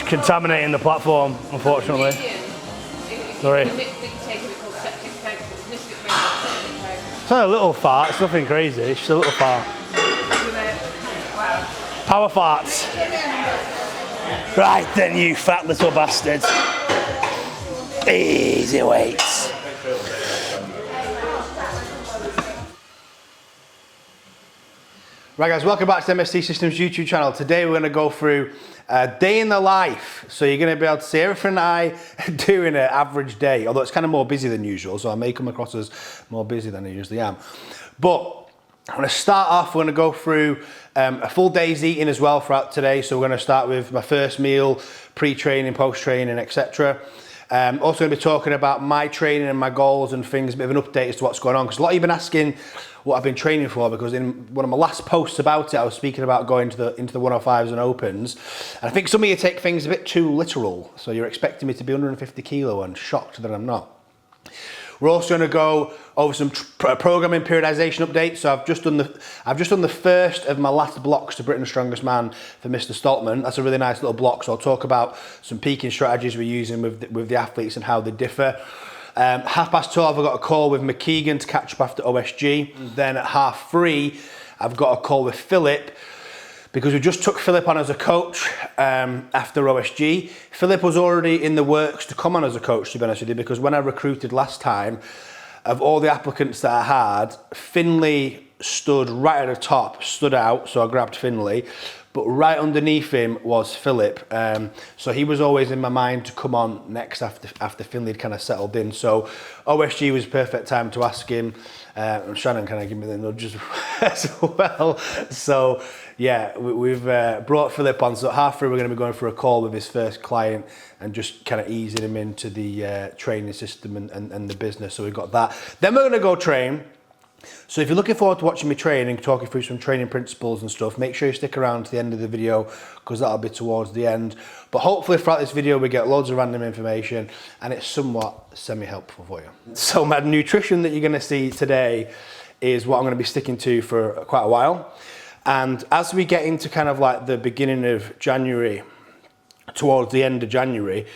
contaminating the platform, unfortunately. Sorry. It's not a little fart, it's nothing crazy, it's just a little fart. Power farts. Right then, you fat little bastards. Easy weights. Right guys, welcome back to the MST Systems YouTube channel. Today we're going to go through a day in the life. So you're going to be able to see everything I do in an average day, although it's kind of more busy than usual, so I may come across as more busy than I usually am. But I'm going to start off, we're going to go through a full day's eating as well throughout today. So we're going to start with my first meal, pre-training, post-training, etc. Also going to be talking about my training and my goals and things, a bit of an update as to what's going on, because a lot of you have been asking what I've been training for, because in one of my last posts about it, I was speaking about going into the 105s and opens, and I think some of you take things a bit too literal, so you're expecting me to be 150 kilo and shocked that I'm not. We're also going to go over some programming periodization updates. So I've just done the first of my last blocks to Britain's Strongest Man for Mr. Stoltman. That's a really nice little block. So I'll talk about some peaking strategies we're using with the athletes and how they differ. 12:30, I've got a call with McKeegan to catch up after OSG. Then at 3:30, I've got a call with Philip, because we just took Philip on as a coach after OSG. Philip was already in the works to come on as a coach, to be honest with you, because when I recruited last time, of all the applicants that I had, Finley stood right at the top, stood out, so I grabbed Finley. But right underneath him was Philip. So he was always in my mind to come on next after Finley had kind of settled in. So OSG was the perfect time to ask him. And Shannon kind of gave me the nudge as well. So yeah, we've brought Philip on. So at 3:30, we're going to be going for a call with his first client and just kind of easing him into the training system and the business. So we've got that. Then we're going to go train. So if you're looking forward to watching me train and talking through some training principles and stuff, make sure you stick around to the end of the video, because that'll be towards the end. But hopefully throughout this video we get loads of random information and it's somewhat semi-helpful for you. So my nutrition that you're going to see today is what I'm going to be sticking to for quite a while. And as we get into kind of like the beginning of January, towards the end of January,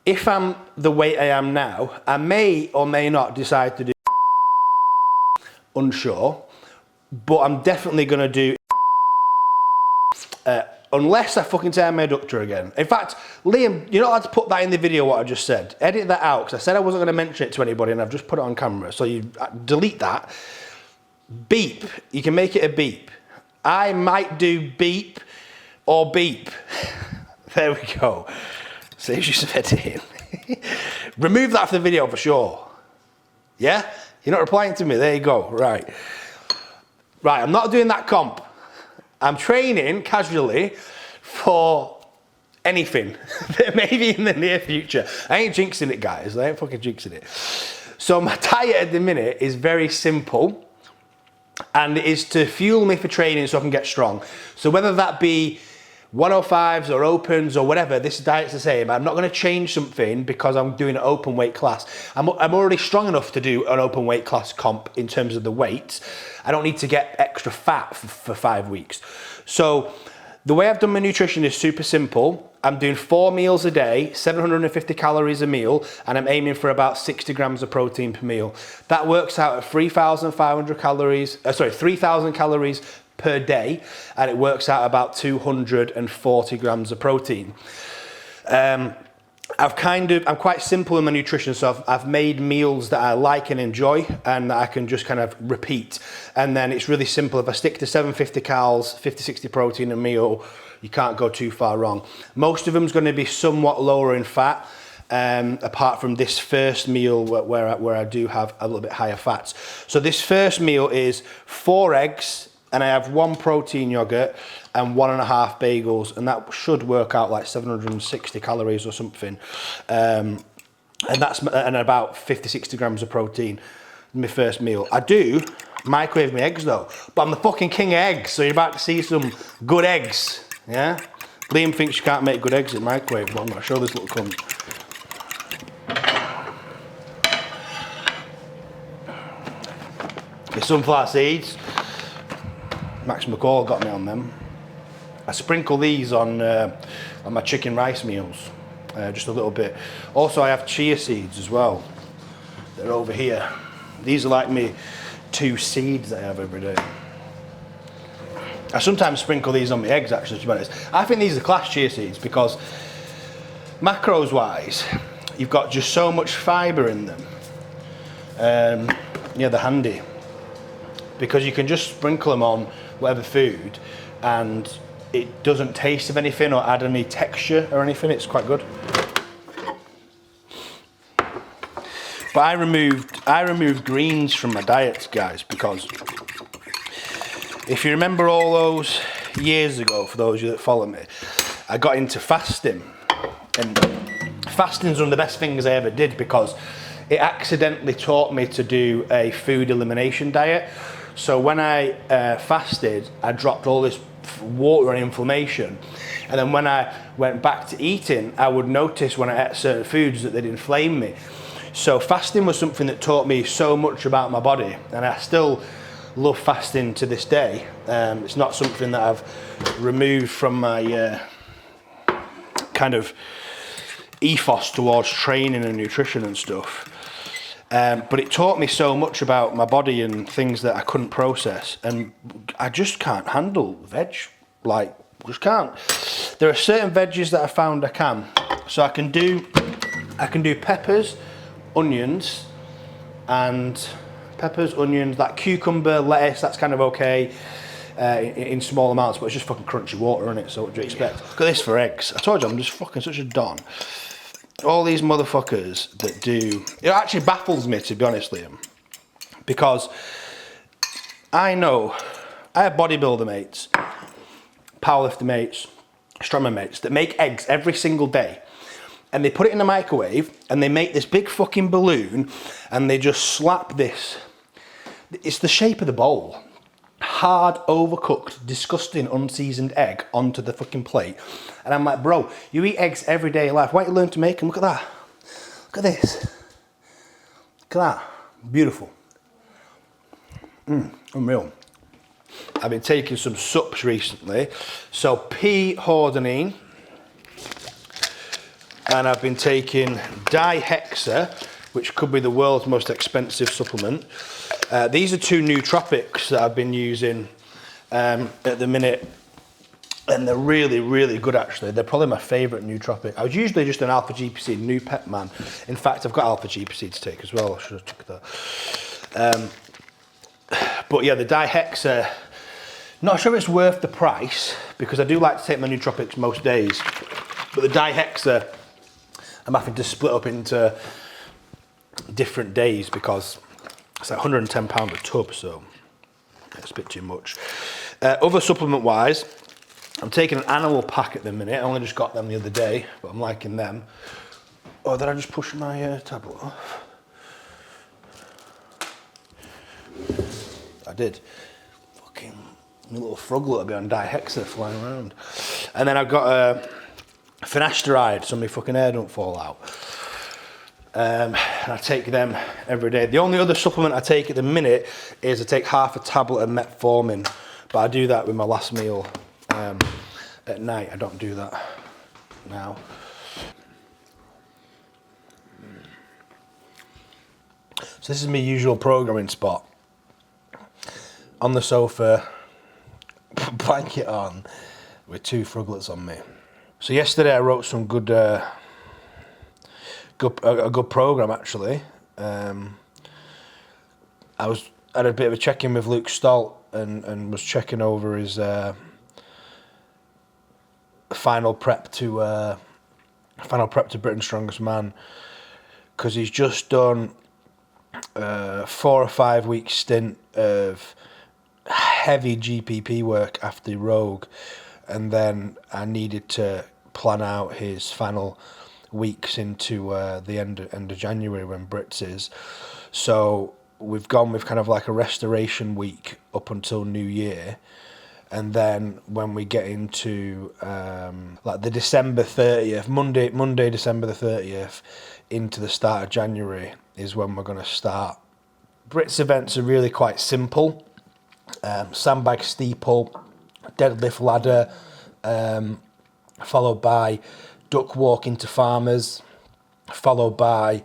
if I'm the weight I am now, I may or may not decide to do unsure, but I'm definitely going to do unless I fucking tear my adductor again. In fact, Liam, you're not allowed to put that in the video what I just said. Edit that out, because I said I wasn't going to mention it to anybody and I've just put it on camera. So you delete that. Beep. You can make it a beep. I might do beep or beep. There we go. Saves you some editing. Remove that from the video for sure. Yeah? You're not replying to me, there you go, right. Right, I'm not doing that comp. I'm training casually for anything, maybe in the near future. I ain't jinxing it, guys, I ain't fucking jinxing it. So my diet at the minute is very simple, and it is to fuel me for training so I can get strong. So whether that be 105s or opens or whatever, this diet's the same. I'm not going to change something because I'm doing an open weight class. I'm already strong enough to do an open weight class comp in terms of the weight. I don't need to get extra fat for 5 weeks. So the way I've done my nutrition is super simple. I'm doing 4 meals a day, 750 calories a meal, and I'm aiming for about 60 grams of protein per meal. That works out at 3,500 calories, 3,000 calories per day, and it works out about 240 grams of protein. I'm quite simple in my nutrition, so I've made meals that I like and enjoy and that I can just kind of repeat. And then it's really simple. If I stick to 750 calories, 50-60 protein a meal, you can't go too far wrong. Most of them is going to be somewhat lower in fat, apart from this first meal where I do have a little bit higher fats. So this first meal is 4 eggs, and I have 1 protein yogurt and 1.5 bagels, and that should work out like 760 calories or something. And about 50-60 grams of protein in my first meal. I do microwave my eggs though, but I'm the fucking king of eggs, so you're about to see some good eggs, yeah? Liam thinks you can't make good eggs in microwave, but I'm gonna show this little cunt. The sunflower seeds. Max McCall got me on them. I sprinkle these on on my chicken rice meals, just a little bit. Also, I have chia seeds as well. They're over here. These are like me 2 seeds that I have every day. I sometimes sprinkle these on my eggs, actually, to be honest. I think these are class chia seeds because macros wise, you've got just so much fibre in them. Yeah, they're handy because you can just sprinkle them on whatever food and it doesn't taste of anything or add any texture or anything. It's quite good. But I removed greens from my diet, guys, because if you remember all those years ago, for those of you that follow me, I got into fasting, and fasting's one of the best things I ever did because it accidentally taught me to do a food elimination diet. So when I fasted, I dropped all this water and inflammation, and then when I went back to eating, I would notice when I ate certain foods that they'd inflame me. So fasting was something that taught me so much about my body, and I still love fasting to this day. It's not something that I've removed from my kind of ethos towards training and nutrition and stuff. But it taught me so much about my body and things that I couldn't process, and I just can't handle veg, like, just can't. There are certain veggies that I found I can. So I can do peppers, onions, like cucumber, lettuce, that's kind of okay in small amounts, but it's just fucking crunchy water, isn't it? So what do you expect? Look at this for eggs. I told you I'm just fucking such a don. All these motherfuckers that do, it actually baffles me, to be honest with you, because I have bodybuilder mates, powerlifter mates, strongman mates that make eggs every single day, and they put it in the microwave and they make this big fucking balloon and they just slap this, it's the shape of the bowl, hard, overcooked, disgusting, unseasoned egg onto the fucking plate. And I'm like, bro, you eat eggs every day of life. Why don't you learn to make them? Look at that. Look at this. Look at that. Beautiful. Unreal. I've been taking some sups recently. So pea hordenine. And I've been taking dihexa, which could be the world's most expensive supplement. These are 2 nootropics that I've been using at the minute, and they're really, really good actually. They're probably my favourite nootropic. I was usually just an alpha GPC new pep man. In fact, I've got alpha GPC to take as well. I should have took that. But yeah, the dihexa, not sure it's worth the price because I do like to take my nootropics most days. But the dihexa, I'm having to split up into different days because it's like £110 a tub, so it's a bit too much. Other supplement wise, I'm taking an animal pack at the minute. I only just got them the other day, but I'm liking them. Oh, did I just push my tablet off? I did. Fucking little frog little bit on dihexa flying around. And then I've got a finasteride so my fucking hair don't fall out. And I take them every day. The only other supplement I take at the minute is I take half a tablet of metformin, but I do that with my last meal at night. I don't do that now. So this is my usual programming spot. On the sofa, blanket on, with 2 froglets on me. So yesterday I wrote some a good program actually. I had a bit of a check-in with Luke Stolt and was checking over his final prep to Britain's Strongest Man, because he's just done a 4 or 5 week stint of heavy GPP work after Rogue, and then I needed to plan out his final weeks into the end of January when Brits is. So we've gone with kind of like a restoration week up until New Year, and then when we get into like the December 30th, Monday December the 30th into the start of January is when we're going to start. Brits events are really quite simple. Sandbag steeple, deadlift ladder, followed by duck walk into farmers, followed by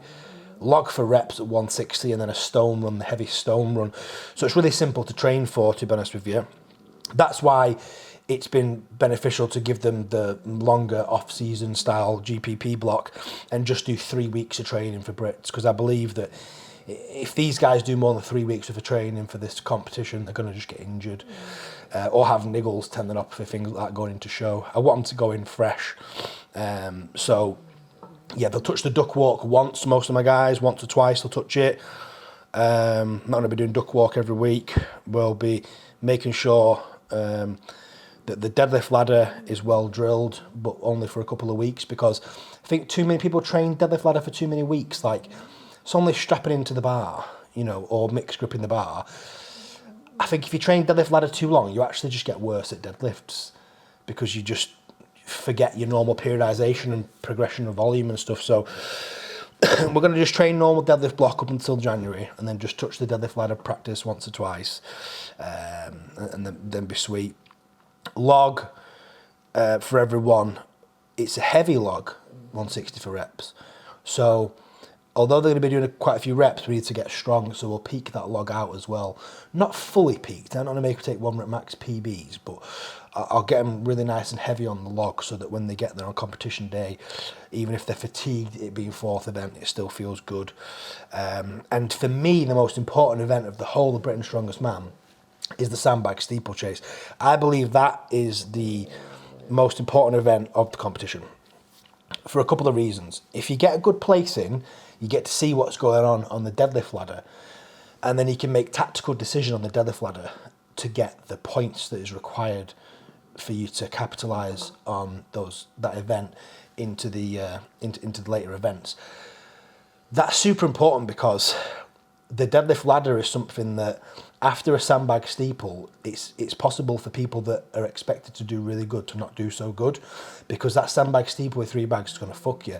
log for reps at 160, and then a stone run, the heavy stone run. So it's really simple to train for, to be honest with you. That's why it's been beneficial to give them the longer off-season style GPP block and just do 3 weeks of training for Brits, because I believe that if these guys do more than 3 weeks of training for this competition, they're going to just get injured or have niggles tending up for things like that going into show. I want them to go in fresh. So yeah, they'll touch the duck walk once, most of my guys, once or twice they'll touch it. Not going to be doing duck walk every week. We'll be making sure that the deadlift ladder is well drilled, but only for a couple of weeks, because I think too many people train deadlift ladder for too many weeks. Like, it's only strapping into the bar, you know, or mixed gripping the bar. I think if you train deadlift ladder too long, you actually just get worse at deadlifts, because you just forget your normal periodization and progression of volume and stuff. So we're going to just train normal deadlift block up until January, and then just touch the deadlift ladder practice once or twice, and then be sweet. Log for everyone, it's a heavy log, 160 for reps. So although they're going to be doing quite a few reps, we need to get strong, so we'll peak that log out as well. Not fully peaked, I'm not going to make them take 1 rep max PBs, but I'll get them really nice and heavy on the log, so that when they get there on competition day, even if they're fatigued, it being 4th event, it still feels good. And for me, the most important event of the whole of Britain's Strongest Man is the sandbag steeplechase. I believe that is the most important event of the competition, for a couple of reasons. If you get a good place in, you get to see what's going on the deadlift ladder, and then you can make tactical decision on the deadlift ladder to get the points that is required for you to capitalise on that event into the later events. That's super important, because the deadlift ladder is something that, after a sandbag steeple, it's possible for people that are expected to do really good to not do so good, because that sandbag steeple with 3 bags is going to fuck you.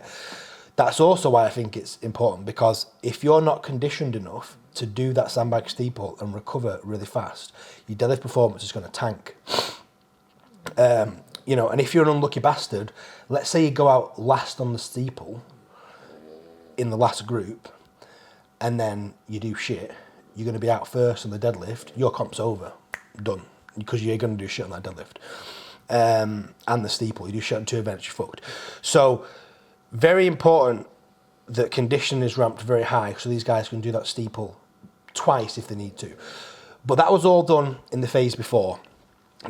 That's also why I think it's important, because if you're not conditioned enough to do that sandbag steeple and recover really fast, your deadlift performance is going to tank. You know, and if you're an unlucky bastard, let's say you go out last on the steeple in the last group, and then you do shit, you're going to be out first on the deadlift, your comp's over, done, because you're going to do shit on that deadlift. And the steeple, you do shit on 2 events, you're fucked. So very important that conditioning is ramped very high, so these guys can do that steeple twice if they need to. But that was all done in the phase before.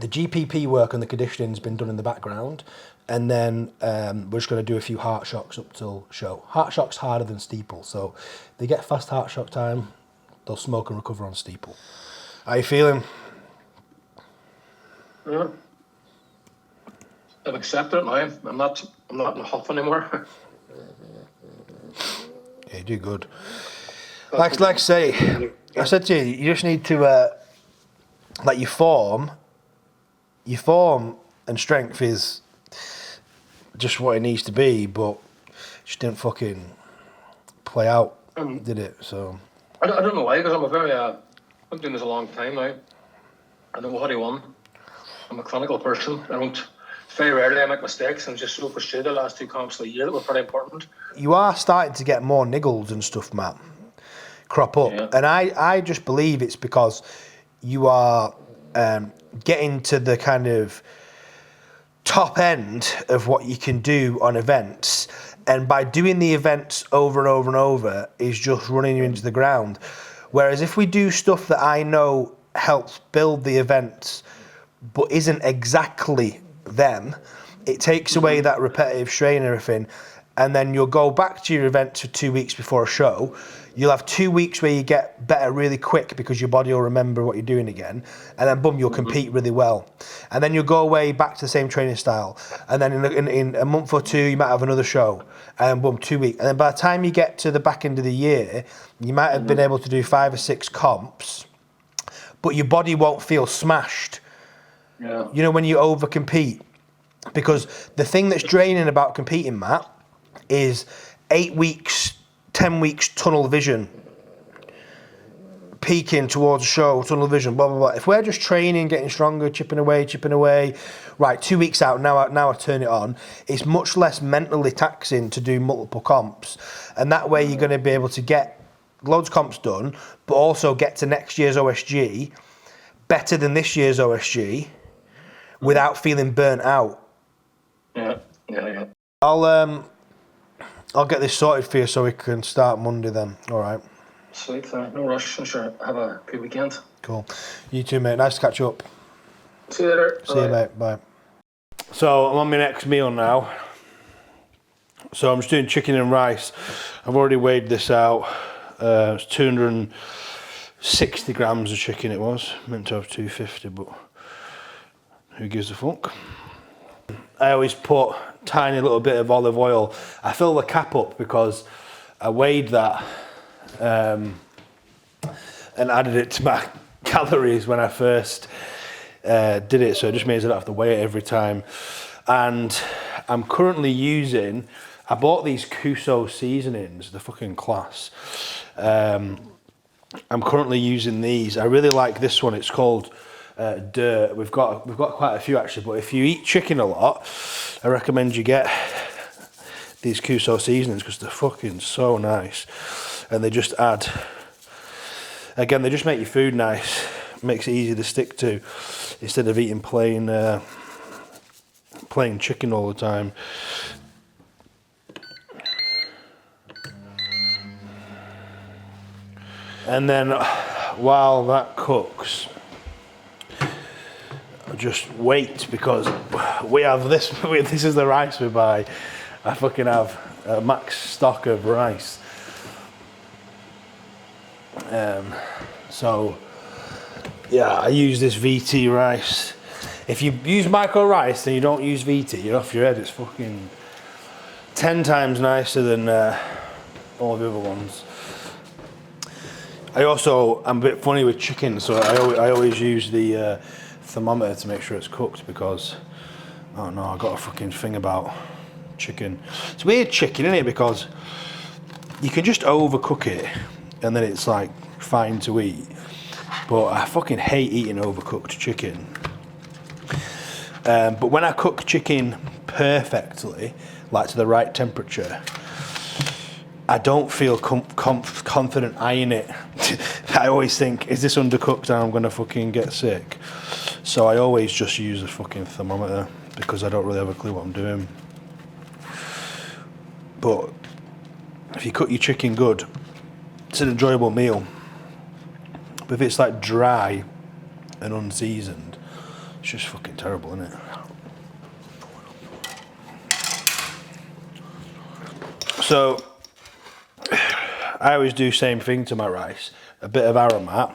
The GPP work and the conditioning has been done in the background, and then we're just going to do a few heart shocks up till show. Heart shock's harder than steeple, so if they get fast heart shock time, they'll smoke and recover on steeple. How you feeling? Yeah. I've accepted it now. I'm not in a huff anymore. Yeah, you do good. Like I say, I said to you, you just need to like your form and strength is just what it needs to be, but just didn't fucking play out, did it? So I don't know why, because I'm a very I'm doing this a long time now. I know how to win. I'm a clinical person. Very rarely I make mistakes. I'm just so frustrated the last 2 comps of the year that were pretty important. You are starting to get more niggles and stuff, Matt, crop up. Yeah. And I just believe it's because you are getting to the kind of top end of what you can do on events. And by doing the events over and over and over is just running you into the ground. Whereas if we do stuff that I know helps build the events but isn't exactly them, it takes away that repetitive strain and everything, and then you'll go back to your events for 2 weeks before a show. You'll have 2 weeks where you get better really quick because your body will remember what you're doing again, and then boom, you'll compete really well. And then you'll go away back to the same training style, and then in a month or 2 you might have another show, and boom, 2 weeks. And then by the time you get to the back end of the year, you might have been able to do 5 or 6 comps, but your body won't feel smashed. Yeah. You know, when you over compete, because the thing that's draining about competing, Matt, is 8 weeks, 10 weeks tunnel vision, peaking towards a show, tunnel vision, blah, blah, blah. If we're just training, getting stronger, chipping away, right, 2 weeks out, now I turn it on, it's much less mentally taxing to do multiple comps. And that way you're going to be able to get loads of comps done, but also get to next year's OSG better than this year's OSG without feeling burnt out. Yeah. I'll get this sorted for you so we can start Monday then. All right. Sweet, no rush. I'm sure. Have a good weekend. Cool. You too, mate. Nice to catch up. See you later. See you, mate. Bye. So I'm on my next meal now. So I'm just doing chicken and rice. I've already weighed this out. It's 260 grams of chicken it was. Meant to have 250, but who gives a fuck? I always put tiny little bit of olive oil. I fill the cap up because I weighed that and added it to my calories when I first did it, so it just means I don't have to weigh it every time. And I'm currently using, I bought these Cuso seasonings, the fucking class. I'm currently using these. I really like this one. It's called Dirt. We've got quite a few actually, but if you eat chicken a lot, I recommend you get these Cuso seasonings because they're fucking so nice. And they just add, again, they just make your food nice. Makes it easy to stick to instead of eating plain chicken all the time. And then while that cooks, just wait, because we have this. This is the rice we buy. I fucking have a max stock of rice. So yeah, I use this VT rice. If you use micro rice and you don't use VT, you're off your head. It's fucking 10 times nicer than all the other ones. I'm a bit funny with chicken, so I always use the thermometer to make sure it's cooked, because I don't know, I got a fucking thing about chicken. It's weird chicken, isn't it? Because you can just overcook it and then it's like fine to eat. But I fucking hate eating overcooked chicken. But when I cook chicken perfectly, like to the right temperature, I don't feel confident eyeing it. I always think, is this undercooked and I'm gonna fucking get sick? So I always just use a fucking thermometer because I don't really have a clue what I'm doing. But if you cook your chicken good, it's an enjoyable meal. But if it's like dry and unseasoned, it's just fucking terrible, isn't it? So I always do same thing to my rice. A bit of aromat.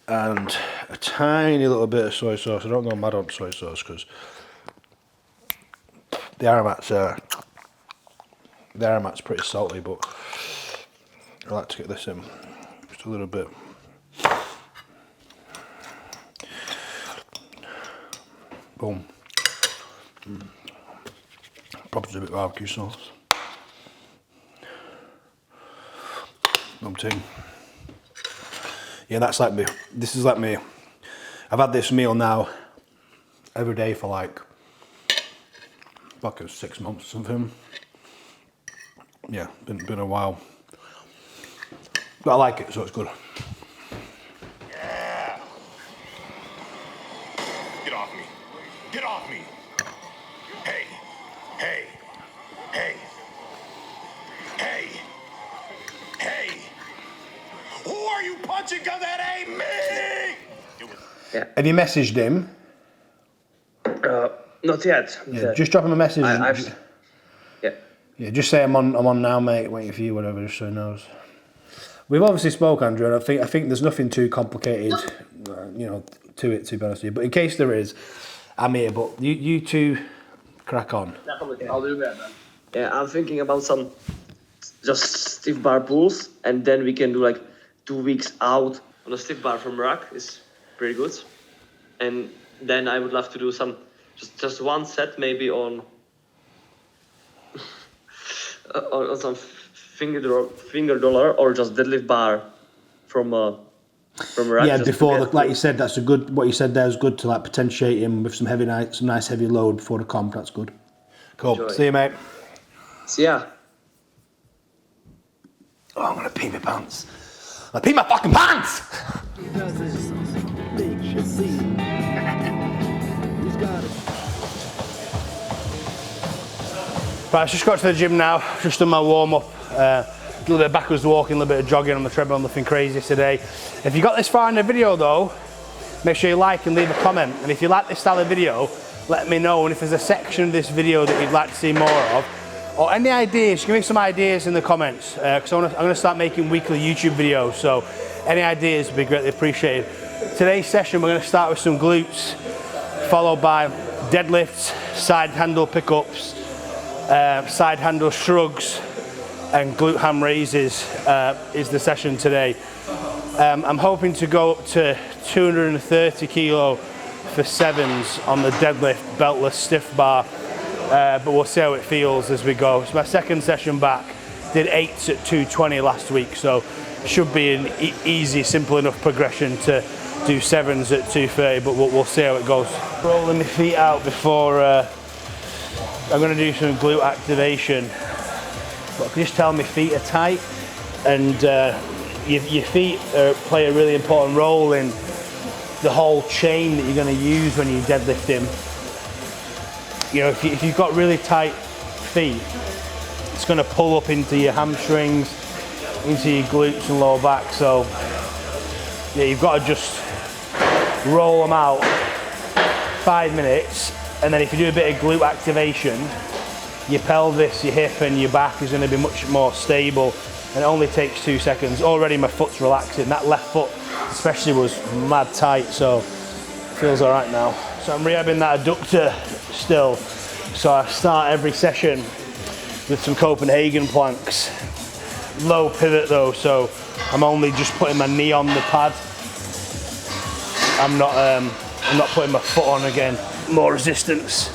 And a tiny little bit of soy sauce. I don't go mad on soy sauce because the aromat's pretty salty, but I like to get this in just a little bit. Boom. Probably a bit of barbecue sauce. Boom ting. Yeah, that's like me. This is like me. I've had this meal now every day for like fucking 6 months or something. Yeah, been a while. But I like it, so it's good. Yeah. Get off me. Get off me. Hey. Hey. Hey. Hey. Hey. Who are you punching? Cause that ain't me. Have you messaged him? Not yet. Yeah, just drop him a message. Yeah. Yeah, just say I'm on now, mate. Waiting for you, whatever, just so he knows. We've obviously spoke, Andrew, and I think there's nothing too complicated, to it, to be honest with you. But in case there is, I'm here. But you two, crack on. I'll do that, man. Yeah, I'm thinking about some just stiff bar pulls, and then we can do like 2 weeks out on a stiff bar from rack. Is pretty good. And then I would love to do some just one set maybe on on some finger dollar or just deadlift bar from rack. Yeah, just before, to get- like you said, that's a good. What you said there is good to like potentiate him with some nice heavy load before the comp. That's good. Cool. Enjoy. See you, mate. So yeah. Oh, I'm gonna pee my pants. I pee my fucking pants. Right, I just got to the gym now. Just done my warm up. A little bit of backwards walking, a little bit of jogging on the treadmill. Nothing crazy today. If you got this far in the video though, make sure you like and leave a comment. And if you like this style of video, let me know. And if there's a section of this video that you'd like to see more of, or any ideas, give me some ideas in the comments. Because I'm going to start making weekly YouTube videos. So any ideas would be greatly appreciated. Today's session, we're going to start with some glutes, followed by deadlifts, side handle pickups, side handle shrugs, and glute ham raises is the session today. I'm hoping to go up to 230 kilo for sevens on the deadlift beltless stiff bar, but we'll see how it feels as we go. It's my second session back. Did 8s at 220 last week, so should be an easy, simple enough progression to do sevens at 230, but we'll see how it goes. Rolling my feet out before I'm going to do some glute activation. But I can just tell my feet are tight, and your feet play a really important role in the whole chain that you're going to use when you deadlift him. You know, if you've got really tight feet, it's going to pull up into your hamstrings, into your glutes and lower back. So yeah, you've got to just roll them out 5 minutes, and then if you do a bit of glute activation, your pelvis, your hip and your back is going to be much more stable, and it only takes 2 seconds. Already my foot's relaxing. That left foot especially was mad tight, so it feels all right now. So I'm rehabbing that adductor still. So I start every session with some Copenhagen planks. Low pivot though, so I'm only just putting my knee on the pad. I'm not putting my foot on again. More resistance.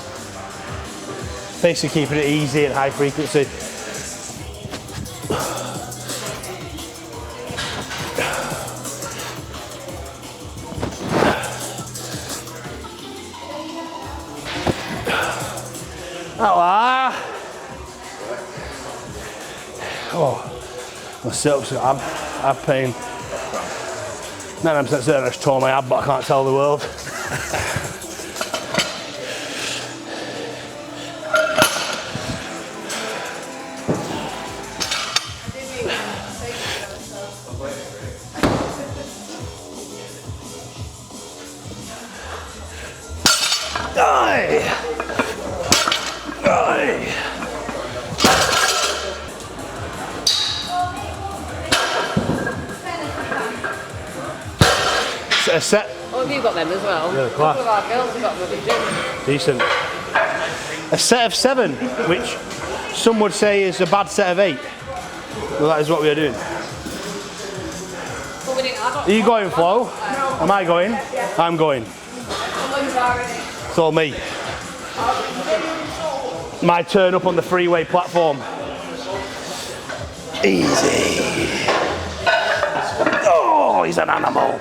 Basically keeping it easy and high frequency. Oh, my sit-ups got ab pain. 99% certain I just tore my ab, but I can't tell the world. A set. Oh, have you got them as well? Yeah, a couple of our girls have got them at the gym. Decent. A set of 7, which some would say is a bad set of 8. Well, that is what we are doing. Well, we didn't add on. Are you going, Flo? Am I going? I'm going. It's all me. My turn up on the freeway platform. Easy. Oh, he's an animal.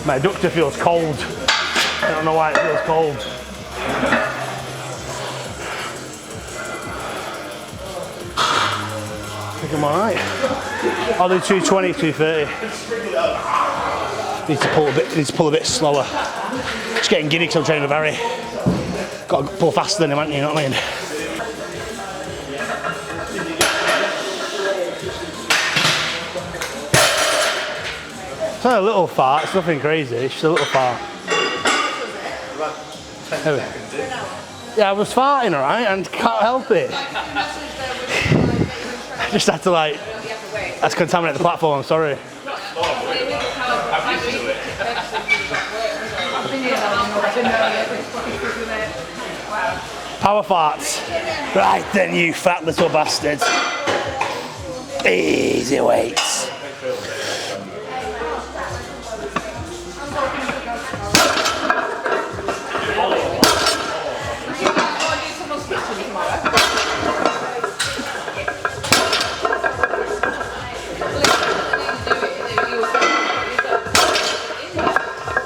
My adductor feels cold. I don't know why it feels cold. I think I'm alright. I'll do 220, 230. Need to pull a bit slower. Just getting giddy because I'm training with Barry. Got to pull faster than him, haven't you? You know what I mean? It's only a little fart, it's nothing crazy, it's just a little fart. Yeah, I was farting, alright, and can't help it. I just had to that's contaminate the platform, I'm sorry. Power farts. Right then, you fat little bastards. Easy weights.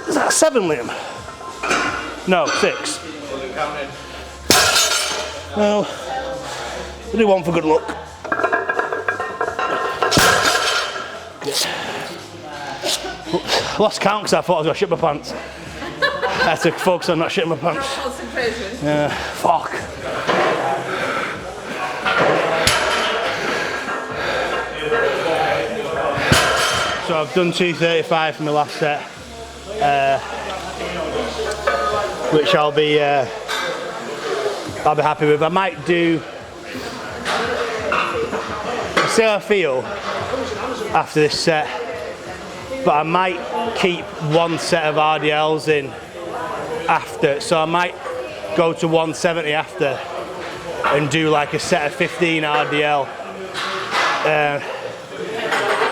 Is that 7, Liam? No, 6. Well, we'll do one for good luck. Lost count because I thought I was going to shit my pants. I had to focus on not shitting my pants. Yeah, fuck. So I've done 235 for my last set, which I'll be happy with. I might do. See how I feel after this set, but I might keep one set of RDLs in after. So I might go to 170 after and do like a set of 15 RDL.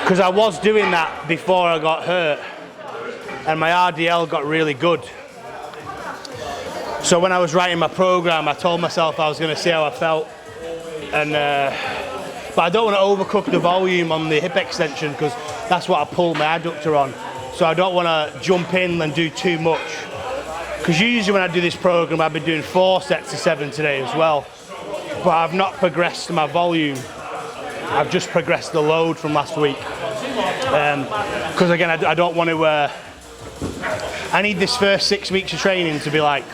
Because I was doing that before I got hurt, and my RDL got really good. So when I was writing my program, I told myself I was going to see how I felt, and but I don't want to overcook the volume on the hip extension because that's what I pulled my adductor on. So I don't want to jump in and do too much. Because usually when I do this program, I've been doing 4 sets of 7 today as well. But I've not progressed my volume. I've just progressed the load from last week. Because again, I don't want to. I need this first 6 weeks of training to be like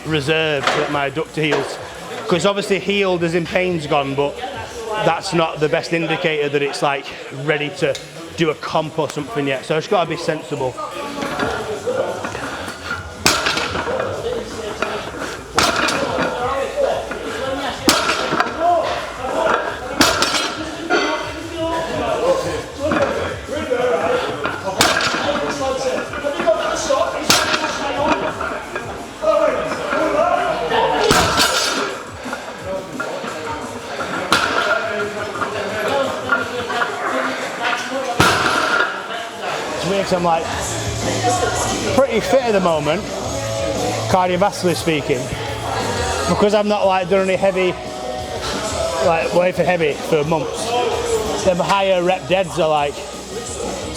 reserved so that my adductor heals. Because obviously healed as in pain's gone, but that's not the best indicator that it's like ready to do a comp or something yet. So it's got to be sensible. I'm like pretty fit at the moment, cardiovascularly speaking, because I've not like done any heavy, like weighted heavy for months. Them higher rep deads are like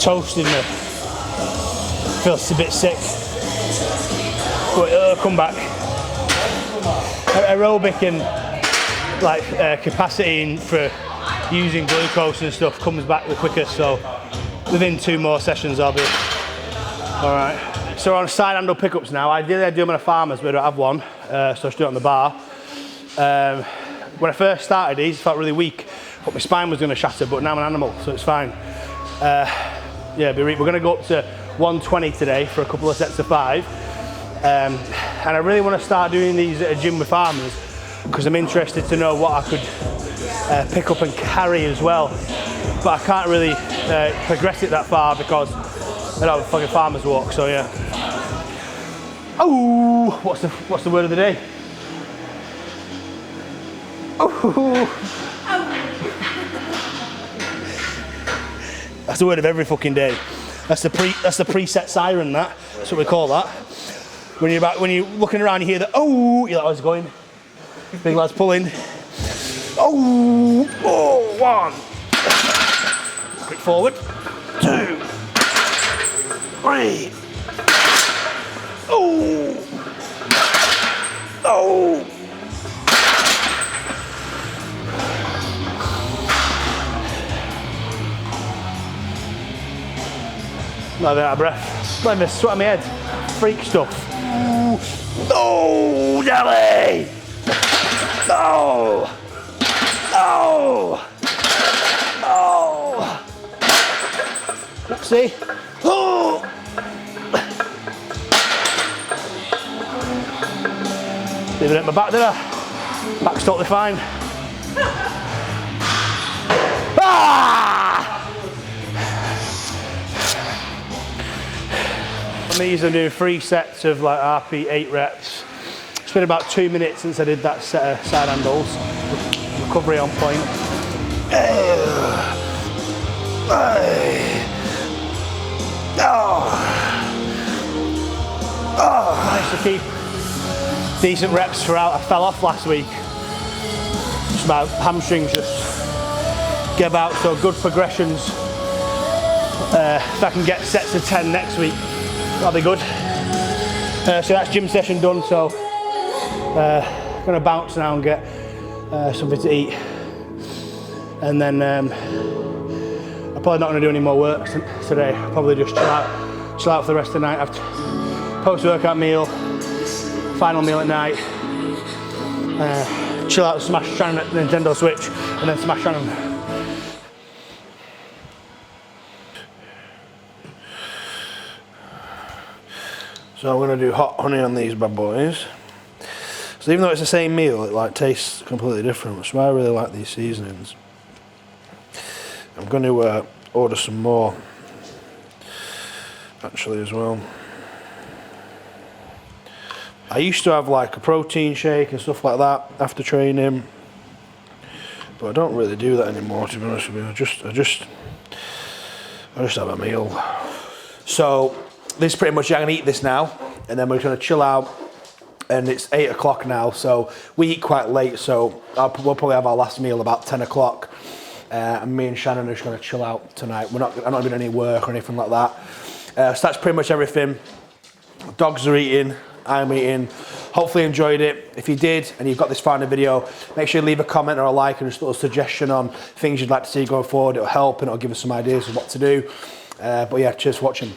toasting me. Feels a bit sick, but it'll come back. Aerobic and like capacity for using glucose and stuff comes back the quickest, so within 2 more sessions I'll be alright. So we're on side handle pickups now. Ideally I do them on a farmer's, but I don't have one, so I just do it on the bar. When I first started these, I felt really weak, but my spine was going to shatter, but now I'm an animal, so it's fine. Yeah, we're going to go up to 120 today for a couple of sets of 5. And I really want to start doing these at a gym with farmers, because I'm interested to know what I could pick up and carry as well. But I can't really progress it that far because I don't have a fucking farmer's walk, so yeah. Oh, what's the word of the day? Oh. That's the word of every fucking day. That's the preset siren. That's what we call that. When you're looking around, you hear the oh. You're like, oh, it's going. Big lads pulling. Oh, 1. Quick forward. 2, 3. Oh. Oh. Not out of breath. Not even sweat on my head. Freak stuff. Oh, Nelly! Oh! Oh! Oh! Oopsie! Oh! Leaving it at my back, did I? Back's totally fine. Ah! On these I'm doing 3 sets of like RP 8 reps. It's been about 2 minutes since I did that set of side handles. Recovery on point. Managed to keep decent reps throughout. I fell off last week. Just my hamstrings just gave out, so good progressions. If I can get sets of 10 next week, that'll be good. So that's gym session done, so gonna bounce now and get something to eat. And then I'm probably not gonna do any more work today. I'll probably just chill out for the rest of the night. After post-workout meal, final meal at night, chill out, smash Shannon at the Nintendo Switch, and then smash Shannon. So I'm gonna do hot honey on these bad boys. So even though it's the same meal, it like tastes completely different. That's why I really like these seasonings. I'm going to order some more, actually, as well. I used to have like a protein shake and stuff like that after training, but I don't really do that anymore, to be honest with you. I just have a meal. So this is pretty much, I'm going to eat this now, and then we're going to chill out. And it's 8 o'clock now, so we eat quite late, so we'll probably have our last meal about 10 o'clock. And me and Shannon are just going to chill out tonight. I'm not doing any work or anything like that. So that's pretty much everything. Dogs are eating, I'm eating. Hopefully you enjoyed it. If you did, and you've got this far in the video, make sure you leave a comment or a like and just a little suggestion on things you'd like to see going forward. It'll help and it'll give us some ideas of what to do. But yeah, cheers for watching.